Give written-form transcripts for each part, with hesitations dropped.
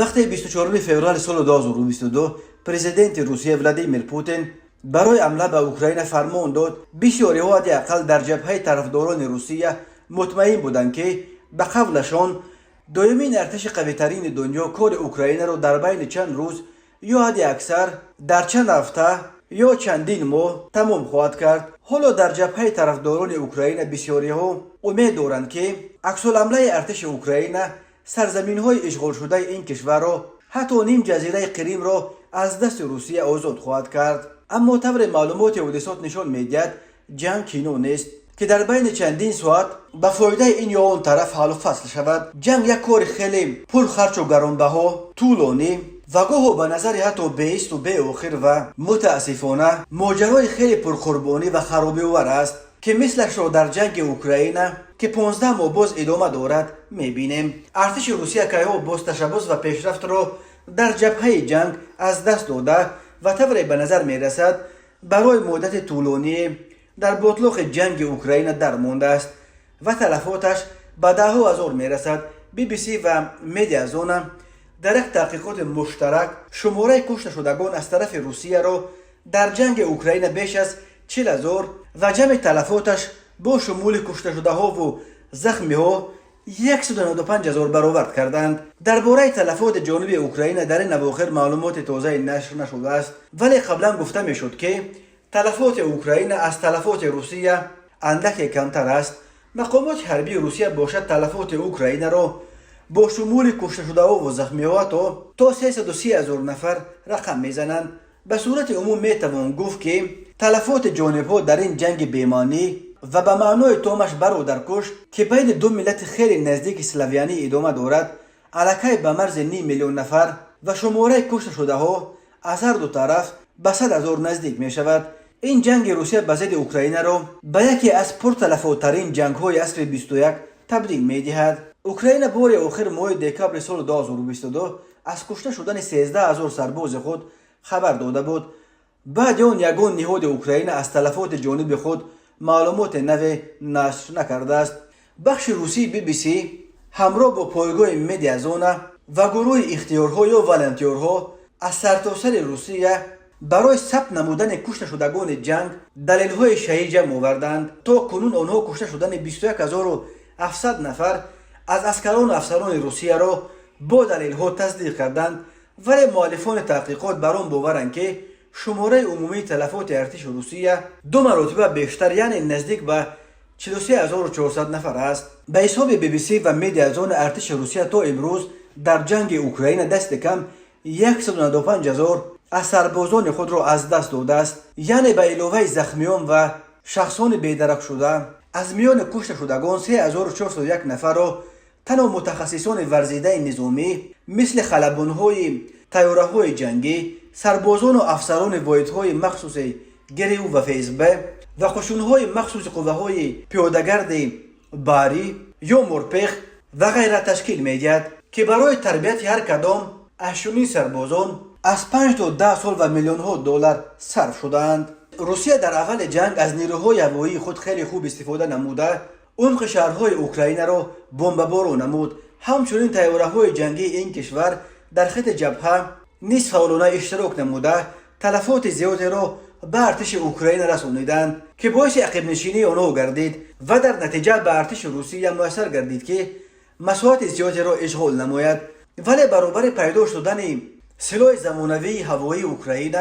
وقتی 24 فوریه سال 2022 پرزیدنت روسیه ولادیمیر پوتین برای حمله به اوکراین فرمان داد، بسیاری‌ها حداقل در جبهه طرفداران روسیه مطمئن بودند که به قولشان دومین ارتش قوی‌ترین دنیا کار اوکراین را در بین چند روز یا حد اکثر در چند هفته یا چندین ماه تمام خواهد کرد. حالا در جبهه طرفداران اوکراین بسیاری‌ها امید دارند که عکس‌العمل ارتش اوکراین سرزمین‌های اشغال شده این کشور را، حتی نیم جزیره کریم را از دست روسیه آزاد خواهد کرد. اما طور معلومات حادثات نشان می‌دهد جنگ کنو نیست که در بین چندین ساعت به فایده این یا آن طرف حل و فصل شود. جنگ یک کار خیلی پرخرج و گرانبها، طولانی و گاه به نظر حتی بیست و به آخر و متاسفانه ماجرای خیلی پرقربانی و خرابه‌آور است که مثلش را در جنگ اوکراین که 15 ماه باز ادامه دارد می‌بینیم. ارتش روسیه که باز تشبث و پیشرفت را در جبهه جنگ از دست داده و طوری به نظر می‌رسد برای مدت طولانی در بطلاق جنگ اوکراین درمانده است و تلفاتش به ده‌ها هزار می‌رسد. BBC و مدیازون در یک تحقیقات مشترک شماره کشته شدگان از طرف روسیه را در جنگ اوکراین بیش از 40,000 و جمع تلفاتش با شمول کشته شده ها و زخمی ها 195,000 برآورد کردند. درباره تلفات جانب اوکراین در این اواخر معلومات تازه نشر نشده است، ولی قبلا گفته میشد که تلفات اوکراین از تلفات روسیه اندکی کمتر است. مقامات حربی روسیه باشد تلفات اوکراین را با شمول کشته شده ها و زخمی ها تا 330,000 نفر رقم میزنند. به صورت عموم میتوان گفت که تلفات جانب ها در این جنگ بیمانی و به معنای تومش برادرکش که بین دو ملت خیلی نزدیک اسلاویانی ادامه دارد علاقه به مرز 500,000 نفر و شماره کشته شده ها از هر دو طرف به 100,000 نزدیک می شود. این جنگ روسیه به ضد اوکراین را به یکی از پرتلفاترین جنگ های عصر 21 تبدیل می دهد. اوکراین بار آخر ماه دکبر سال 2022 از کشته شدن 13,000 سرباز خود خبر داده بود. بعد آن یگان نهاد اوکراین از تلفات جانب خود معلومات نو نشر نکرده است. بخش روسی BBC همراه با پایگاه مدیازون و گروه اختیارها یا ولنتیرها از سرتاسر روسیه برای ثبت نمودن کشته شدگان جنگ دلیل‌های شهید جمع آوردند. تا کنون آنها کشته شدن 21,700 نفر از عسکران و افسران روسیه را با دلیل‌ها تصدیق کردند، ولی مؤلفان تحقیقات بر آن باورند که شماره عمومی تلفات ارتش روسیه 2 مرتبه بیشتر، یعنی نزدیک به 43,400 نفر است. به حساب BBC و مدیازون ارتش روسیه تا امروز در جنگ اوکراین دست کم 195,000 از سربازان خود را از دست داده است، یعنی به علاوه زخمیان و شخصان بی‌درک شده از میان کشته شدگان 3,401 نفر را تنها متخصصان ورزیده نظامی مثل خلبان‌های طیاره‌های جنگی، سربازان و افسران واحدهای مخصوص گریو و فیزبه و قشون‌های مخصوص قوه‌های پیاده‌گرد بحری یا مورپیخ و غیره تشکیل می‌دهد که برای تربیت هر کدام از چنین سربازان از 5 تا 10 سال و میلیون‌ها دلار صرف شدند. روسیه در اول جنگ از نیروهای هوایی خود خیلی خوب استفاده نموده عمق شهرهای اوکراین را بمباران نمود. همچنین طیاره‌های جنگی این کشور در خط جبهه نیز فعالانه اشتراک نموده تلفات زیادی را به ارتش اوکراین رسانیدند که باعث عقب نشینی آنها گردید و در نتیجه به ارتش روسیه میسر گردید که مساحت زیادی را اشغال نماید. ولی برابر پیدا شدن سلاح زمانوی هوایی اوکراین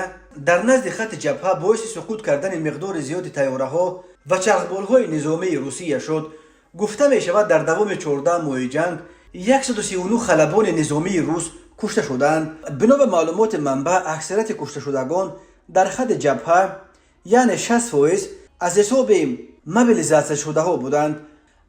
در نزد خط جبهه باعث سقوط کردن مقدار زیادی طیاره‌ها و چرخبال‌های نظامی روسیه شد. گفته می شود در دوام 14 ماه جنگ 139 خلبان نظامی روس کشته شدند. بنا به معلومات منبع اکثریت کشته شدگان در خط جبهه یعنی 60% از حساب موبیلیزاسیون شده ها بودند.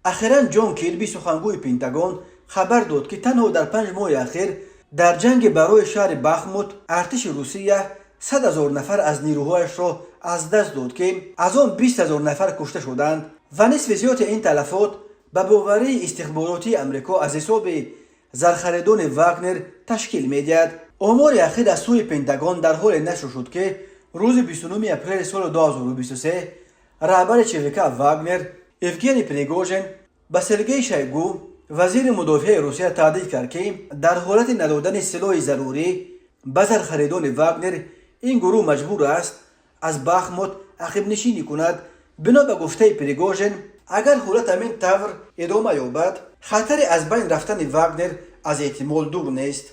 اخیراً جان کیربی سخنگوی پنتاگون خبر داد که تنها در 5 ماه اخیر در جنگ برای شهر بخموت ارتش روسیه 100,000 نفر از نیروهایش را از دست داد که از آن 20,000 نفر کشته شدند و نصف زیاد این تلفات به باوری استخباراتی امریکا از حساب زرخریدان واگنر تشکیل می‌دهد. آمار اخیر از سوی پنتاگون در حال نشر شد که روز 29 اپریل سال 2023 رهبر شرکت واگنر یوگنی پریگوژن به سرگئی شویگو وزیر مدافع روسیه تهدید کرد که در حالت ندادن سلاح ضروری به خریدان واگنر این گروه مجبور است از بخموت عقب نشینی کند. بنا به گفته پریگوژن اگر حالت همین طور ادامه یابد خطر از بین رفتن واگنر از احتمال دور نیست.